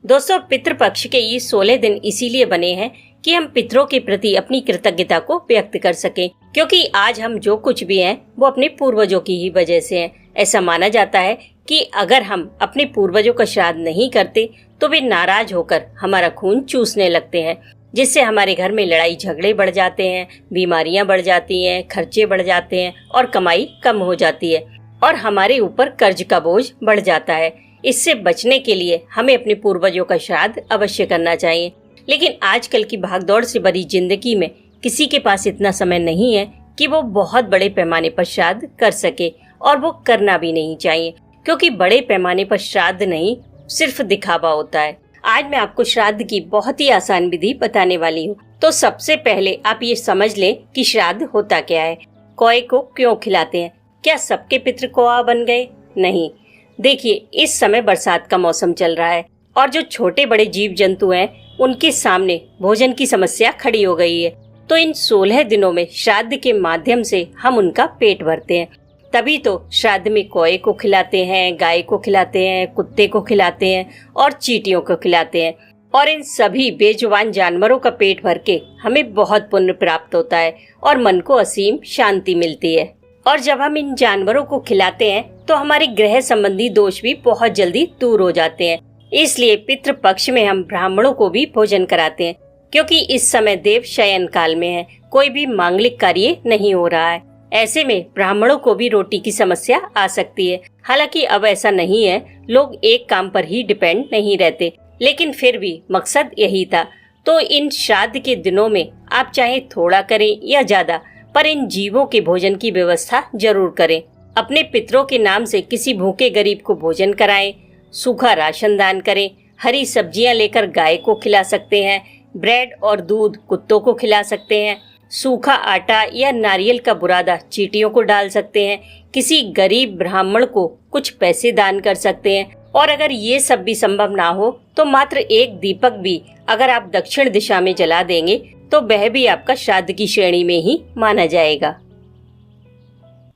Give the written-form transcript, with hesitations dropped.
दोस्तों, पितृपक्ष के ये 16 दिन इसीलिए बने हैं कि हम पितरों के प्रति अपनी कृतज्ञता को व्यक्त कर सकें, क्योंकि आज हम जो कुछ भी हैं वो अपने पूर्वजों की ही वजह से हैं। ऐसा माना जाता है कि अगर हम अपने पूर्वजों का श्राद्ध नहीं करते तो वे नाराज होकर हमारा खून चूसने लगते हैं, जिससे हमारे घर में लड़ाई झगड़े बढ़ जाते हैं, बीमारियां बढ़ जाती हैं, खर्चे बढ़ जाते हैं और कमाई कम हो जाती है और हमारे ऊपर कर्ज का बोझ बढ़ जाता है। इससे बचने के लिए हमें अपने पूर्वजों का श्राद्ध अवश्य करना चाहिए। लेकिन आजकल की भागदौड़ से भरी जिंदगी में किसी के पास इतना समय नहीं है कि वो बहुत बड़े पैमाने पर श्राद्ध कर सके, और वो करना भी नहीं चाहिए, क्योंकि बड़े पैमाने पर श्राद्ध नहीं सिर्फ दिखावा होता है। आज मैं आपको श्राद्ध की बहुत ही आसान विधि बताने वाली हूँ। तो सबसे पहले आप ये समझ लें कि श्राद्ध होता क्या है। कौए को क्यों खिलाते हैं? क्या सबके पितृ कौआ बन गए? नहीं। देखिए, इस समय बरसात का मौसम चल रहा है और जो छोटे बड़े जीव जंतु हैं उनके सामने भोजन की समस्या खड़ी हो गई है। तो इन 16 दिनों में श्राद्ध के माध्यम से हम उनका पेट भरते हैं। तभी तो श्राद्ध में कौए को खिलाते हैं, गाय को खिलाते हैं, कुत्ते को खिलाते हैं और चींटियों को खिलाते हैं। और इन सभी बेजुबान जानवरों का पेट भर के हमें बहुत पुण्य प्राप्त होता है और मन को असीम शांति मिलती है। और जब हम इन जानवरों को खिलाते हैं तो हमारे ग्रह संबंधी दोष भी बहुत जल्दी दूर हो जाते हैं। इसलिए पितृ पक्ष में हम ब्राह्मणों को भी भोजन कराते हैं, क्योंकि इस समय देव शयन काल में है, कोई भी मांगलिक कार्य नहीं हो रहा है। ऐसे में ब्राह्मणों को भी रोटी की समस्या आ सकती है। हालांकि अब ऐसा नहीं है, लोग एक काम पर ही डिपेंड नहीं रहते, लेकिन फिर भी मकसद यही था। तो इन श्राद्ध के दिनों में आप चाहे थोड़ा करें या ज्यादा, पर इन जीवों के भोजन की व्यवस्था जरूर करें। अपने पितरों के नाम से किसी भूखे गरीब को भोजन कराएं, सूखा राशन दान करें, हरी सब्जियां लेकर गाय को खिला सकते हैं, ब्रेड और दूध कुत्तों को खिला सकते हैं, सूखा आटा या नारियल का बुरादा चींटियों को डाल सकते हैं, किसी गरीब ब्राह्मण को कुछ पैसे दान कर सकते हैं। और अगर ये सब भी संभव ना हो तो मात्र एक दीपक भी अगर आप दक्षिण दिशा में जला देंगे तो वह भी आपका श्राद्ध की श्रेणी में ही माना जाएगा।